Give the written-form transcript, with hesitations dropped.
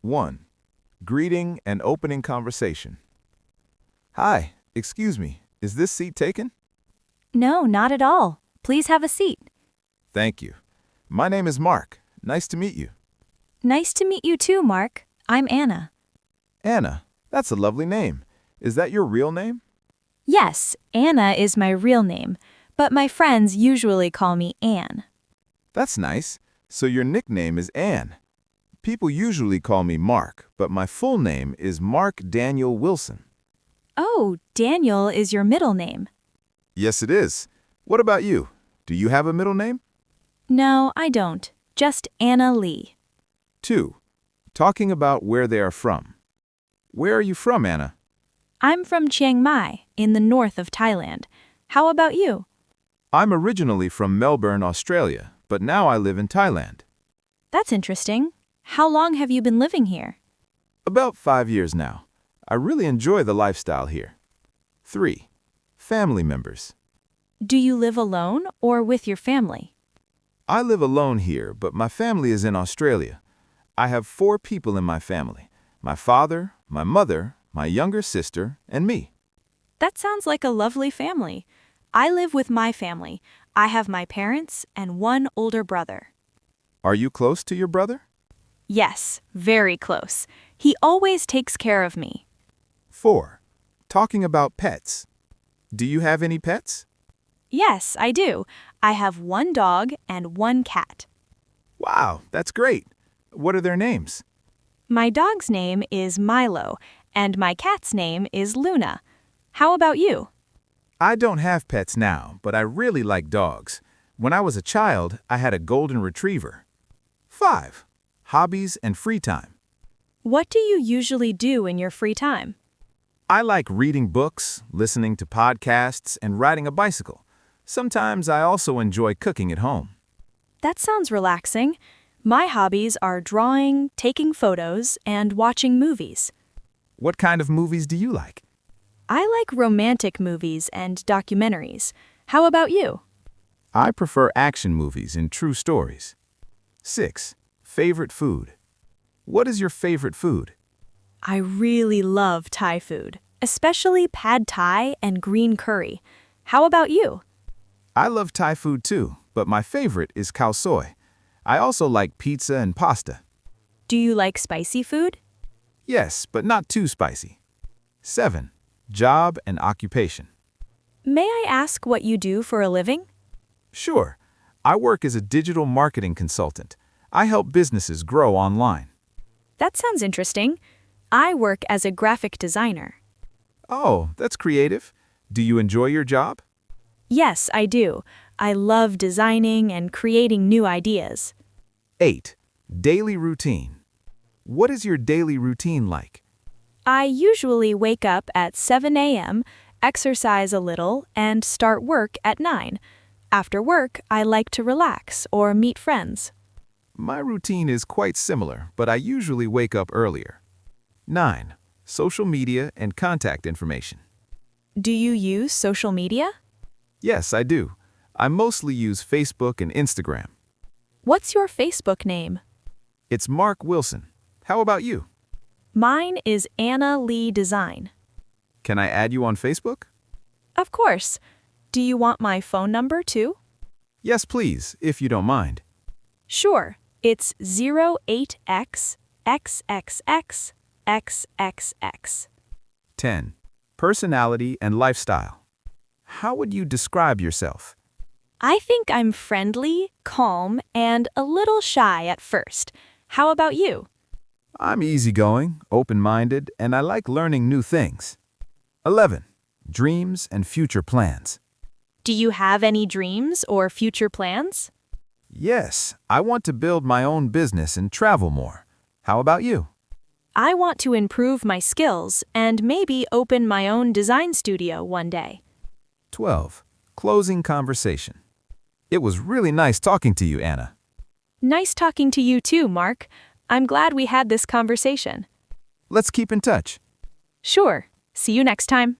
1. Greeting and opening conversation. Hi, excuse me, is this seat taken? No, not at all. Please have a seat. Thank you. My name is Mark. Nice to meet you. Nice to meet you too, Mark. I'm Anna. Anna, that's a lovely name. Is that your real name? Yes, Anna is my real name, but my friends usually call me Anne. That's nice. So your nickname is Ann. People usually call me Mark, but my full name is Mark Daniel Wilson. Oh, Daniel is your middle name. Yes, it is. What about you? Do you have a middle name? No, I don't. Just Anna Lee. 2. Talking about where they are from. Where are you from, Anna? I'm from Chiang Mai, in the north of Thailand. How about you? I'm originally from Melbourne, Australia, but now I live in Thailand. That's interesting. How long have you been living here? About 5 years now. I really enjoy the lifestyle here. 3. Family members. Do you live alone or with your family? I live alone here, but my family is in Australia. I have 4 people in my family: my father, my mother, my younger sister, and me. That sounds like a lovely family. I live with my family. I have my parents and one older brother. Are you close to your brother? Yes, very close. He always takes care of me. 4. Talking about pets. Do you have any pets? Yes, I do. I have one dog and one cat. Wow, that's great. What are their names? My dog's name is Milo, and my cat's name is Luna. How about you? I don't have pets now, but I really like dogs. When I was a child, I had a golden retriever. 5. Hobbies and free time. What do you usually do in your free time? I like reading books, listening to podcasts, and riding a bicycle. Sometimes I also enjoy cooking at home. That sounds relaxing. My hobbies are drawing, taking photos, and watching movies. What kind of movies do you like? I like romantic movies and documentaries. How about you? I prefer action movies and true stories. 6. Favorite food. What is your favorite food? I really love Thai food, especially pad Thai and green curry. How about you? I love Thai food too, but my favorite is khao soi. I also like pizza and pasta. Do you like spicy food? Yes, but not too spicy. 7. Job and occupation. May I ask what you do for a living? Sure. I work as a digital marketing consultant. I help businesses grow online. That sounds interesting. I work as a graphic designer. Oh, that's creative. Do you enjoy your job? Yes, I do. I love designing and creating new ideas. 8. Daily routine. What is your daily routine like? I usually wake up at 7 a.m., exercise a little, and start work at 9. After work, I like to relax or meet friends. My routine is quite similar, but I usually wake up earlier. 9. Social media and contact information. Do you use social media? Yes, I do. I mostly use Facebook and Instagram. What's your Facebook name? It's Mark Wilson. How about you? Mine is Anna Lee Design. Can I add you on Facebook? Of course. Do you want my phone number too? Yes, please, if you don't mind. Sure. It's 08XXXXXX. 10. Personality and lifestyle. How would you describe yourself? I think I'm friendly, calm, and a little shy at first. How about you? I'm easygoing, open-minded, and I like learning new things. 11. Dreams and future plans. Do you have any dreams or future plans? Yes, I want to build my own business and travel more. How about you? I want to improve my skills and maybe open my own design studio one day. 12. Closing conversation. It was really nice talking to you, Anna. Nice talking to you too, Mark. I'm glad we had this conversation. Let's keep in touch. Sure. See you next time.